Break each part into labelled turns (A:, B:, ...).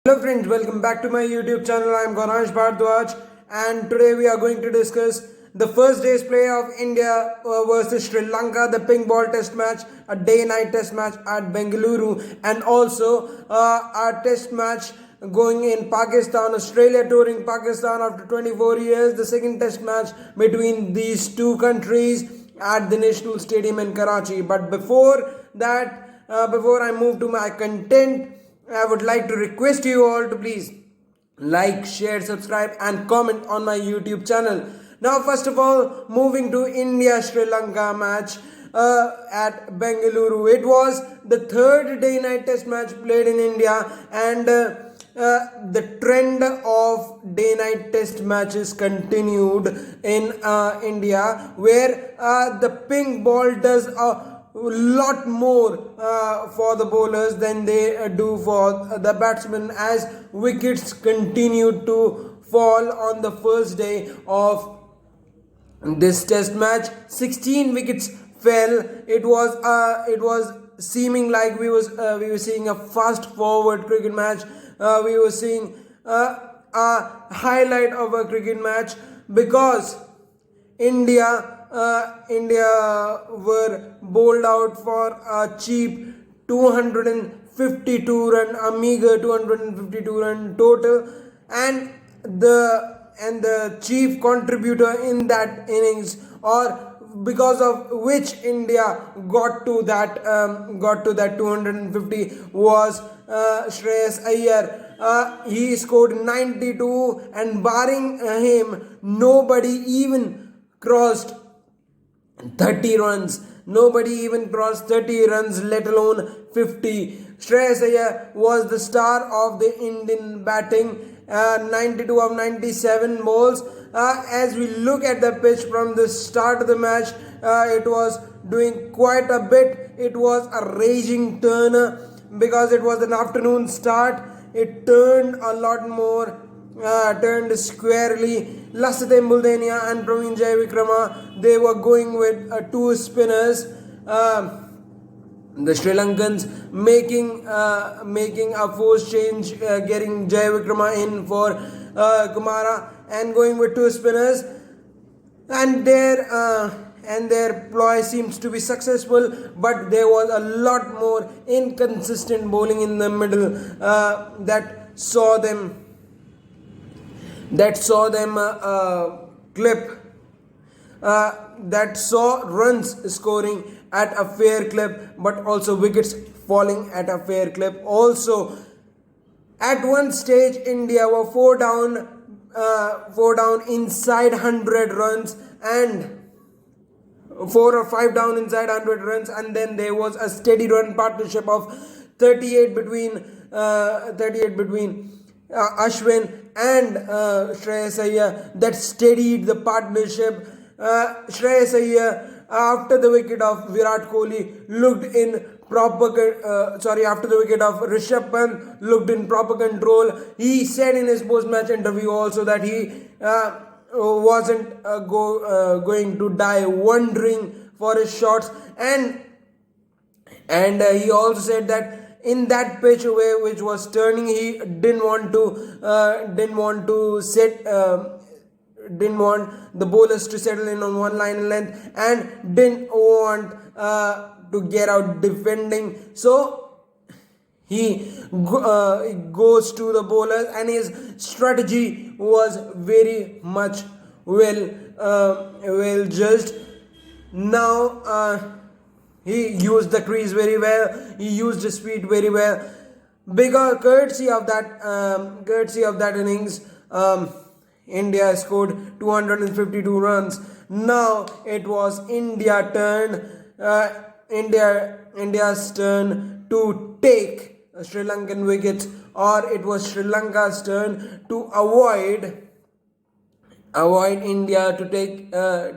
A: Hello friends, welcome back to my YouTube channel. I am Ganesh Bhardwaj and today we are going to discuss the first day's play of India versus Sri Lanka, the pink ball test match, a day-night test match at Bengaluru, and also our test match going in Pakistan, Australia touring Pakistan after 24 years, the second test match between these two countries at the National Stadium in Karachi. But before that, before I move to my content, I would like to request you all to please like, share, subscribe and comment on my YouTube channel. Now first of all, moving to India-Sri Lanka match at Bengaluru. It was the third day-night test match played in India, and the trend of day-night test matches continued in India, where the pink ball does a lot more for the bowlers than they do for the batsmen, as wickets continued to fall on the first day of this test match. 16 wickets fell. It was seeming like we were seeing a fast forward cricket match. We were seeing a highlight of a cricket match, because India were bowled out for a cheap 252 run, a meager 252 run total, and the chief contributor in that innings, or because of which India got to that 250, was Shreyas Iyer. He scored 92, and barring him, nobody even crossed 30 runs. Nobody even crossed 30 runs, let alone 50. Shreyas Iyer was the star of the Indian batting. 92 of 97 balls. As we look at the pitch from the start of the match, it was doing quite a bit. It was a raging turn, because it was an afternoon start. It turned a lot more, turned squarely. Lasate Muldenia and Praveen Jayavikrama, they were going with two spinners. The Sri Lankans making a force change, getting Jayavikrama in for Kumara, and going with two spinners, and their ploy seems to be successful. But there was a lot more inconsistent bowling in the middle that saw them clip, that saw runs scoring at a fair clip, but also wickets falling at a fair clip. Also, at one stage, India were four down inside 100 runs, and 4 or 5 down inside 100 runs, and then there was a steady run partnership of 38 between Ashwin and Shreyas Iyer that steadied the partnership. Shreyas Iyer, after the wicket of Virat Kohli, looked in after the wicket of Rishabh Pant, looked in proper control. He said in his post-match interview also that he wasn't going to die wondering for his shots, and he also said that in that pitch which was turning, he didn't want the bowlers to settle in on one line length, and didn't want to get out defending. So he goes to the bowlers, and his strategy was very much well judged. Now he used the crease very well. He used his speed very well. Because courtesy of that innings, India scored 252 runs. Now it was India's turn to take Sri Lankan wickets, or it was Sri Lanka's turn to avoid India to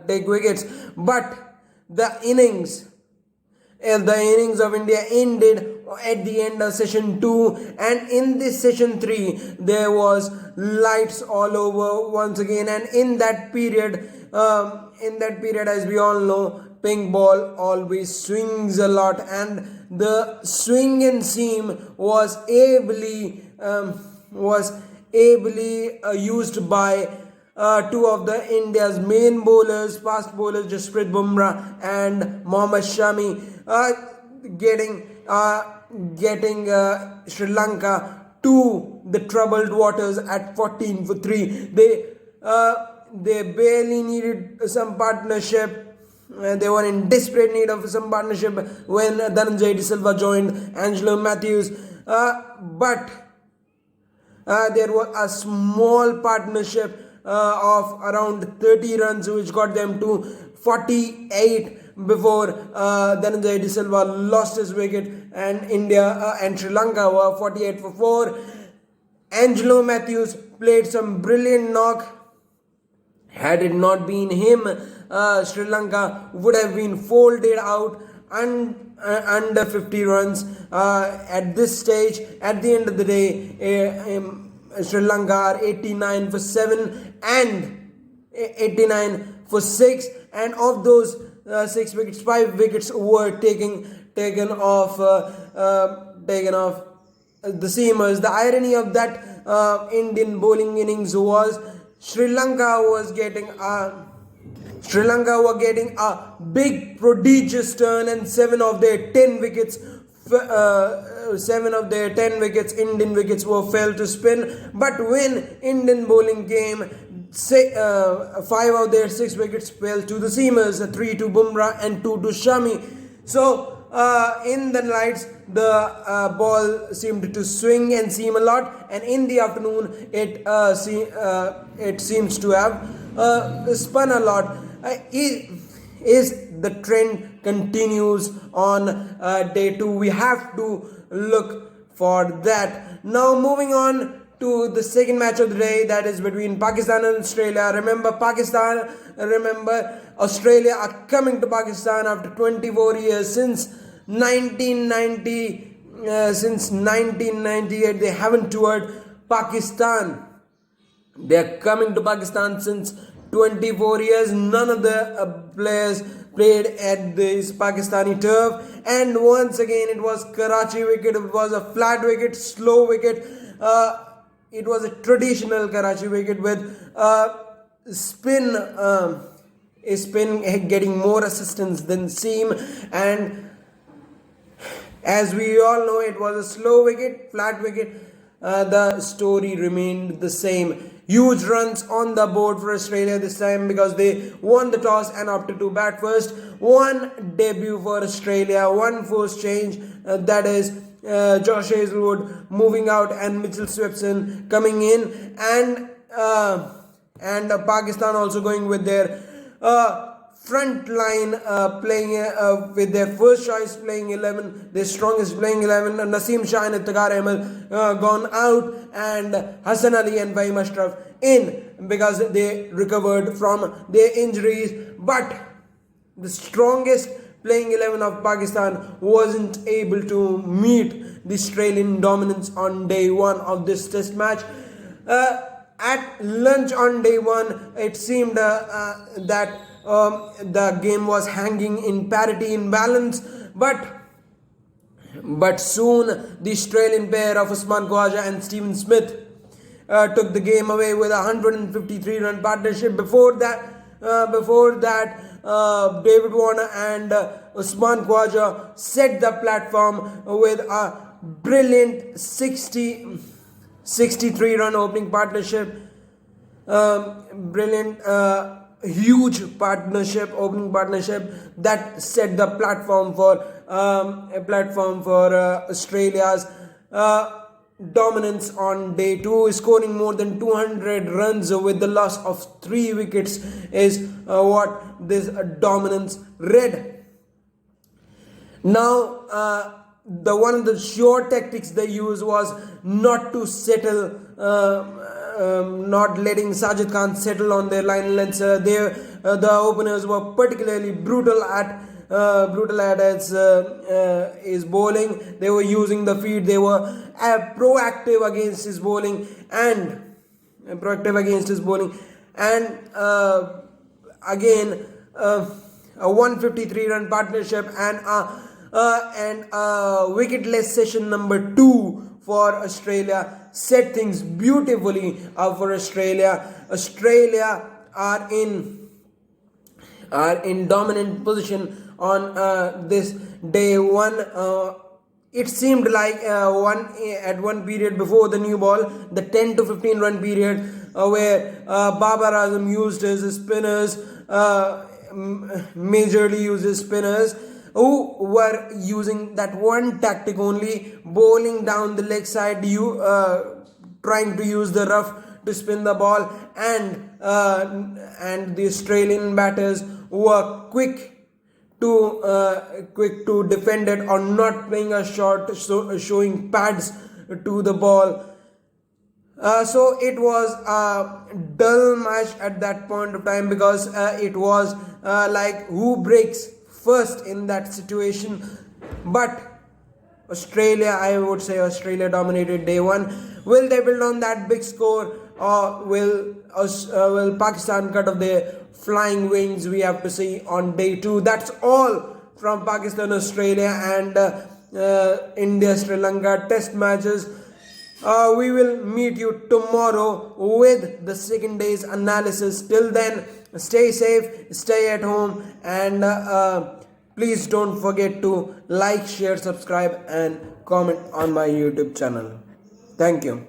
A: take wickets. But the innings of India ended at the end of session 2, and in this session 3 there was lights all over once again. And in that period, as we all know, pink ball always swings a lot, and the swing and seam was ably was ably used by two of the India's main bowlers, fast bowlers, Jasprit Bumrah and Mohammad Shami, getting Sri Lanka to the troubled waters at 14 for 3. They barely needed some partnership. They were in desperate need of some partnership when Dhananjay De Silva joined Angelo Matthews. But there was a small partnership of around 30 runs which got them to 48 before Dhananjay De Silva lost his wicket, and India and Sri Lanka were 48 for 4. Angelo Matthews played some brilliant knock. Had it not been him, Sri Lanka would have been folded out under 50 runs. At this stage, at the end of the day, Sri Lanka are 89 for 7 and 89 for 6, and of those 6 wickets, 5 wickets were taken off the seamers. The irony of that Indian bowling innings was Sri Lanka were getting a big prodigious turn, and 7 of their 10 wickets, Indian wickets were fell to spin. But when Indian bowling came, 5 of their 6 wickets fell to the seamers, 3 to Bumrah and 2 to Shami. So in the nights, the ball seemed to swing and seam a lot, and in the afternoon it seems to have spun a lot. Is the trend continues on day 2? We have to look for that. Now moving on to the second match of the day, that is between Pakistan and Australia. Remember Australia are coming to Pakistan after 24 years. Since 1998 they haven't toured Pakistan. They are coming to Pakistan since 24 years. None of the players played at this Pakistani turf, and once again it was Karachi wicket. It was a flat wicket, slow wicket. It was a traditional Karachi wicket with spin getting more assistance than seam, and as we all know, it was a slow wicket, flat wicket. The story remained the same. Huge runs on the board for Australia this time because they won the toss and opted to bat first. One debut for Australia, one forced change, that is Josh Hazlewood moving out and Mitchell Swepson coming in, and Pakistan also going with their front line playing with their first choice playing 11, their strongest playing 11. Naseem Shah and Iftikhar Ahmed gone out, and Hassan Ali and Fahim Ashraf in because they recovered from their injuries. But the strongest playing 11 of Pakistan wasn't able to meet the Australian dominance on day 1 of this test match. At lunch on day 1, it seemed that the game was hanging in parity, in balance, but soon the Australian pair of Usman Khawaja and Stephen Smith took the game away with a 153-run partnership. Before that, David Warner and Usman Khawaja set the platform with a brilliant 63-run opening partnership. Huge opening partnership that set the platform for Australia's dominance on day 2. Scoring more than 200 runs with the loss of 3 wickets is what this dominance read. Now, one of the sure tactics they used was not to settle, not letting Sajid Khan settle on their line lengths. The openers were particularly brutal at his bowling. They were using the feed. They were proactive against his bowling, and again a 153-run partnership and a wicketless session number 2 for Australia set things beautifully up for Australia. Australia are in dominant position on this day one. It seemed like one period before the new ball, the 10 to 15 run period, where Babar Azam used his spinners, majorly used his spinners, who were using that one tactic only, bowling down the leg side, trying to use the rough to spin the ball, and the Australian batters were quick to defend it or not playing a shot, showing pads to the ball. So it was a dull match at that point of time, because it was like who breaks first in that situation. But Australia, I would say Australia dominated day one. Will they build on that big score, or will Pakistan cut off their flying wings? We have to see on day two. That's all from Pakistan, Australia, and India, Sri Lanka test matches. We will meet you tomorrow with the second day's analysis. Till then, stay safe, stay at home, and please don't forget to like, share, subscribe, and comment on my YouTube channel. Thank you.